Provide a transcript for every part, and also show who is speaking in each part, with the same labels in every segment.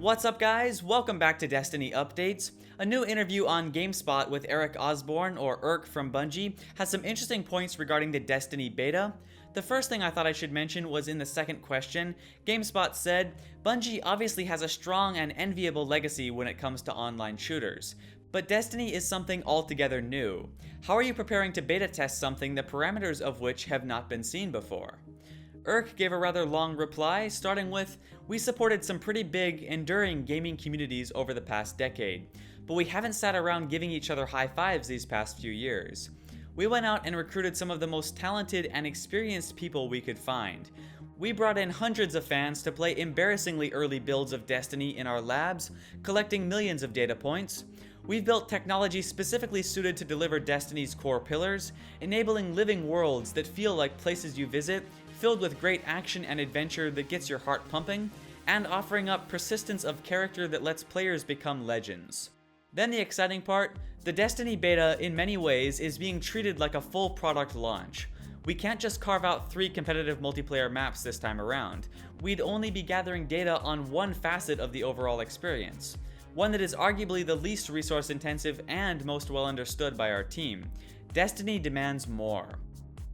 Speaker 1: What's up, guys? Welcome back to Destiny Updates. A new interview on GameSpot with Eric Osborne, or Irk from Bungie, has some interesting points regarding the Destiny beta. The first thing I thought I should mention was in the second question. GameSpot said, Bungie obviously has a strong and enviable legacy when it comes to online shooters, but Destiny is something altogether new. How are you preparing to beta test something the parameters of which have not been seen before? Irk gave a rather long reply, starting with, "We supported some pretty big, enduring gaming communities over the past decade, but we haven't sat around giving each other high fives these past few years. We went out and recruited some of the most talented and experienced people we could find. We brought in hundreds of fans to play embarrassingly early builds of Destiny in our labs, collecting millions of data points. We've built technology specifically suited to deliver Destiny's core pillars, enabling living worlds that feel like places you visit, filled with great action and adventure that gets your heart pumping, and offering up persistence of character that lets players become legends." Then the exciting part, the Destiny beta in many ways is being treated like a full product launch. We can't just carve out 3 competitive multiplayer maps this time around. We'd only be gathering data on one facet of the overall experience, one that is arguably the least resource intensive and most well understood by our team. Destiny demands more.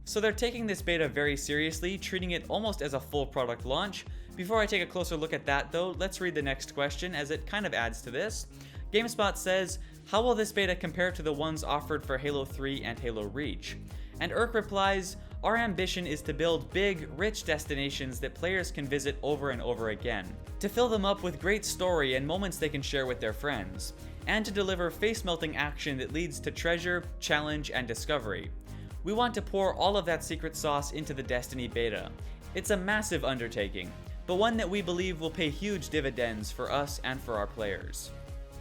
Speaker 1: So they're taking this beta very seriously, treating it almost as a full product launch. Before I take a closer look at that though, let's read the next question as it kind of adds to this. GameSpot says, "How will this beta compare to the ones offered for Halo 3 and Halo Reach?" And Irk replies, "Our ambition is to build big, rich destinations that players can visit over and over again, to fill them up with great story and moments they can share with their friends, and to deliver face-melting action that leads to treasure, challenge, and discovery. We want to pour all of that secret sauce into the Destiny beta. It's a massive undertaking, but one that we believe will pay huge dividends for us and for our players."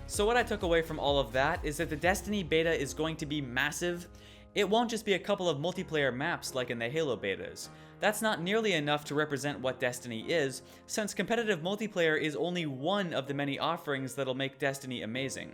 Speaker 1: So what I took away from all of that is that the Destiny beta is going to be massive. It won't just be a couple of multiplayer maps like in the Halo betas. That's not nearly enough to represent what Destiny is, since competitive multiplayer is only one of the many offerings that'll make Destiny amazing.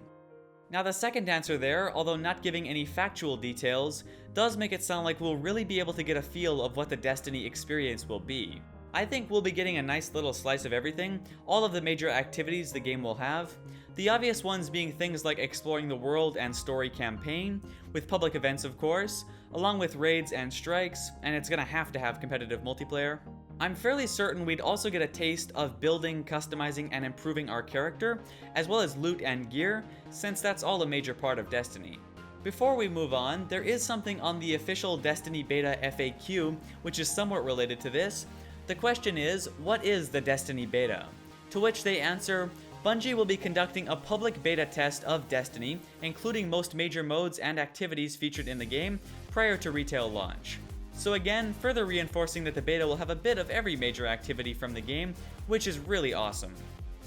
Speaker 1: Now the second answer there, although not giving any factual details, does make it sound like we'll really be able to get a feel of what the Destiny experience will be. I think we'll be getting a nice little slice of everything, all of the major activities the game will have. The obvious ones being things like exploring the world and story campaign, with public events of course, along with raids and strikes, and it's gonna have to have competitive multiplayer. I'm fairly certain we'd also get a taste of building, customizing, and improving our character, as well as loot and gear, since that's all a major part of Destiny. Before we move on, there is something on the official Destiny Beta FAQ, which is somewhat related to this. The question is, what is the Destiny Beta? To which they answer, Bungie will be conducting a public beta test of Destiny, including most major modes and activities featured in the game, prior to retail launch. So again, further reinforcing that the beta will have a bit of every major activity from the game, which is really awesome.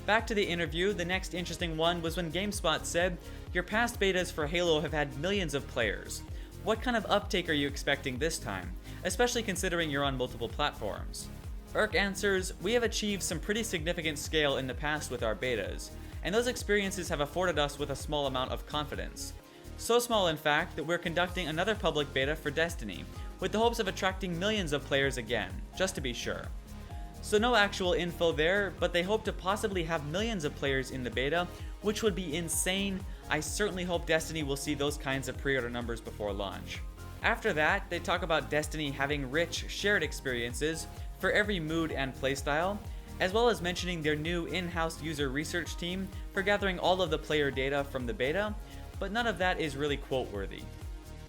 Speaker 1: Back to the interview, the next interesting one was when GameSpot said, "Your past betas for Halo have had millions of players. What kind of uptake are you expecting this time, especially considering you're on multiple platforms?" Irk answers, "We have achieved some pretty significant scale in the past with our betas, and those experiences have afforded us with a small amount of confidence. So small in fact that we're conducting another public beta for Destiny, with the hopes of attracting millions of players again, just to be sure." So no actual info there, but they hope to possibly have millions of players in the beta, which would be insane. I certainly hope Destiny will see those kinds of pre-order numbers before launch. After that, they talk about Destiny having rich, shared experiences for every mood and playstyle, as well as mentioning their new in-house user research team for gathering all of the player data from the beta, but none of that is really quote-worthy.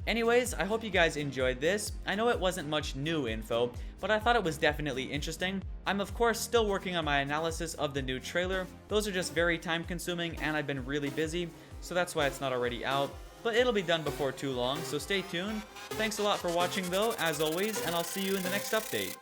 Speaker 1: Anyways, I hope you guys enjoyed this. I know it wasn't much new info, but I thought it was definitely interesting. I'm of course still working on my analysis of the new trailer. Those are just very time consuming and I've been really busy, so that's why it's not already out. But it'll be done before too long, so stay tuned. Thanks a lot for watching though, as always, and I'll see you in the next update.